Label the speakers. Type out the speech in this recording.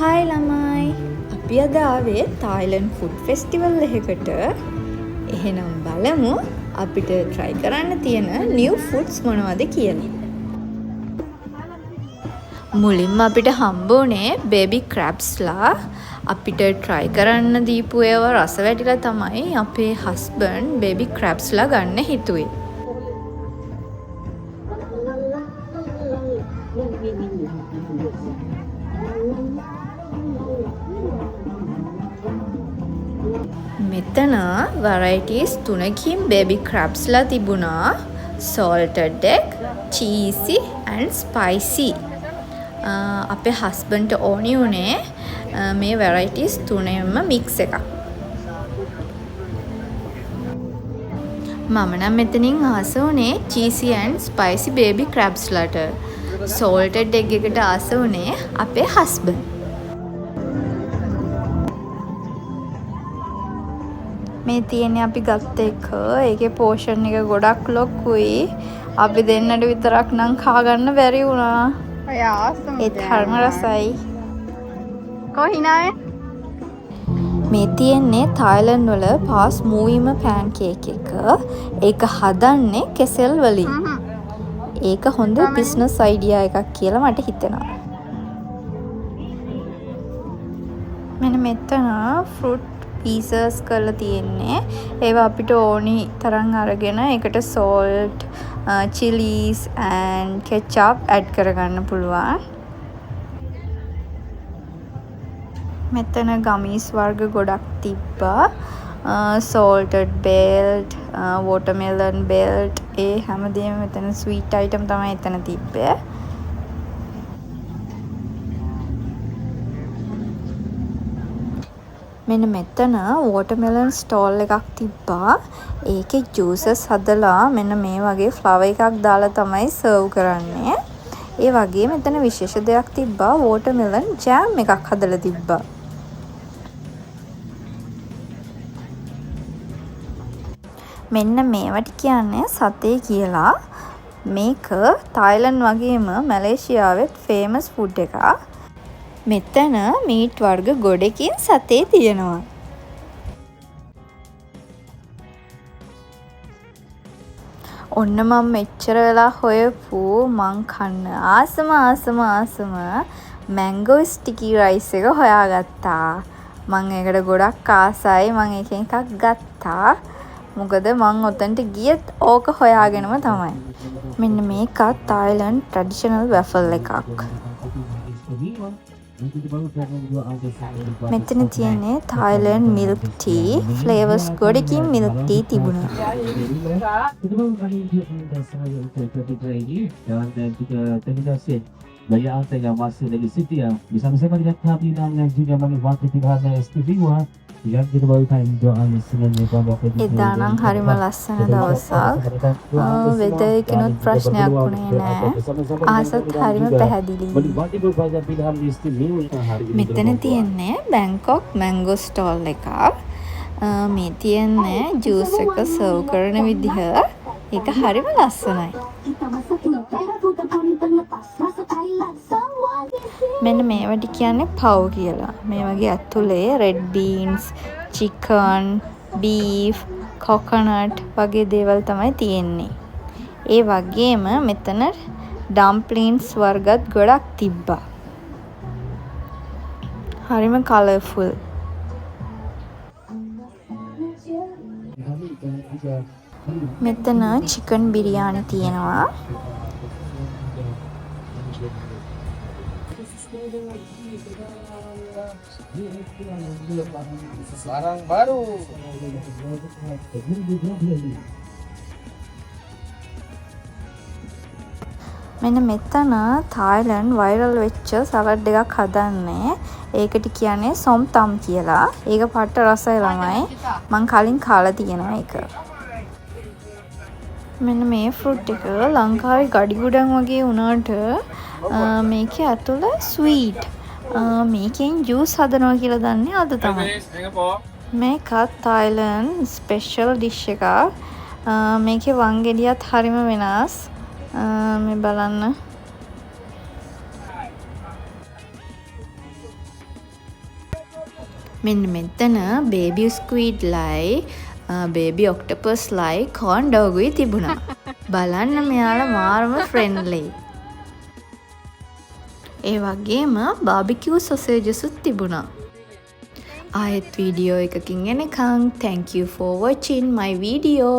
Speaker 1: Hi ළමයි. අපි අද ආවේ තායිලන්ඩ් ෆුඩ් ෆෙස්ටිවල් එකකට. එහෙනම් බලමු අපිට try කරන්න තියෙන new foods මොනවද කියලා. මුලින්ම අපිට හම්බ වුණේ baby crabs ලා. අපිට try කරන්න දීපු ඒවා රස වැටිලා තමයි අපේ husband baby crabs ලා ගන්න හිතුවේ. මෙතන varieties 3කින් baby crabs ලා තිබුණා. salted egg, cheesy and spicy. අපේ husband ට ඕනි උනේ මේ varieties තුනෙන්ම mix එකක්. මම නම් මෙතනින් ආස උනේ cheesy and spicy baby crabs ලාට. salted egg එකට ආස උනේ අපේ husband. මේ තියෙන්නේ අපි ගත්ත එක. ඒකේ පෝෂන් එක ගොඩක් ලොකුයි. අපි දෙන්නට විතරක් නම් කා ගන්න බැරි වුණා. ඒත් හරිම රසයි. කොහිනාවේ? මේ තියෙන්නේ තායිලන්ඩ් වල පාස් මූවිම පෑන් කේක් එක. ඒක හදන්නේ කෙසෙල් වලින්. ඒක හොඳ බිස්නස් අයිඩියා එකක් කියලා මට හිතෙනවා. මෙන්න මෙතන ෆෘට් pieces කරලා තියෙන්නේ. ඒවා අපිට ඕනි තරම් අරගෙන ඒකට salt, chilies and ketchup add කරගන්න පුළුවන්. මෙතන ගමීස් වර්ග ගොඩක් තිබ්බා. salted belt, watermelon belt ඒ හැමදේම මෙතන sweet item තමයි එතන තිබ්බේ. මෙන්න මෙතන watermelon stall එකක් තිබ්බා. ඒකේ juices හදලා මෙන්න මේ වගේ flower එකක් දාලා තමයි serve කරන්නේ. ඒ වගේ මෙතන විශේෂ දෙයක් තිබ්බා. watermelon jam එකක් හදලා තිබ්බා. මෙන්න මේවට කියන්නේ සතේ කියලා. මේක තායිලන්ඩ් වගේම මැලේසියාවෙත් famous food එකක්. මෙතන මීට් වර්ග ගොඩකින් සතේ තියෙනවා. ඔන්න මම මෙච්චර වෙලා හොයපු මං කන්න ආසම මැංගෝ ස්ටිකි රයිස් එක හොයාගත්තා. මං ඒකට ගොඩක් ආසයි. මං එකෙන් එකක් ගත්තා. මොකද මං ඔතනට ගියත් ඕක හොයාගෙනම තමයි. මෙන්න මේකත් තායිලන්ඩ් ට්‍රැඩිෂනල් වැෆල් එකක්. මෙතන තියෙන්නේ Thailand milk tea flavors ගොඩකින් milk tea තිබුණා. එදා නම් හරිම ලස්සන දවසක්. වෙදර් එකනොත් ප්‍රශ්නයක් වුණේ නෑ. ආසත් හරිම පැහැදිලි. මෙතන තියෙන්නේ බැංකොක් මැංගෝ ස්ටෝල් එකක්. මේ තියෙන්නේ ජූස් එක සර්ව් කරන විදිහ. ඒක හරිම ලස්සනයි. මෙන්න මේවට කියන්නේ පව් කියලා. මේ වගේ ඇතුලේ red beans, chicken, beef, coconut වගේ දේවල් තමයි තියෙන්නේ. ඒ වගේම මෙතන ඩම්ප්ලින්ස් වර්ගත් ගොඩක් තිබ්බා. හරිම කලර්ෆුල්. මෙතන චිකන් බිරියානි තියෙනවා.
Speaker 2: Barang baru.
Speaker 1: මෙන්න මෙතන තායිලන්ඩ් වයිරල් වෙච්ච සලාඩ් එකක් හදන්නේ. ඒකට කියන්නේ සොම් තම් කියලා. ඒක පට්ට රසයි ළමයි. මං කලින් කාලා තියෙනවා ඒක. මෙන්න මේ ෆෘට් එක ලංකාවේ ගඩිගුඩන් වගේ වුණාට මේකේ ඇතුළේ ස්වීට්. මේකෙන් ජූස් හදනවා කියලා දන්නේ අද තමයි. මේකත් තායිලන්ඩ් ස්පෙෂල් ඩිෂ් එකක්. මේකේ වංගෙඩියත් හරිම වෙනස්. මේ බලන්න. මෙන්න මෙතන බේබි ස්ක්වීඩ් ලයි බේබි ඔක්ටපස් ලයි කෝන් ඩෝගුයි තිබුණා. බලන්න මෙයාලා මාරම ෆ්‍රෙන්ඩ්ලි. ඒ වගේම බාබිකියු සොසේජසුත් තිබුණා. ආයෙත් වීඩියෝ එකකින් එනකම් thank you for watching my video.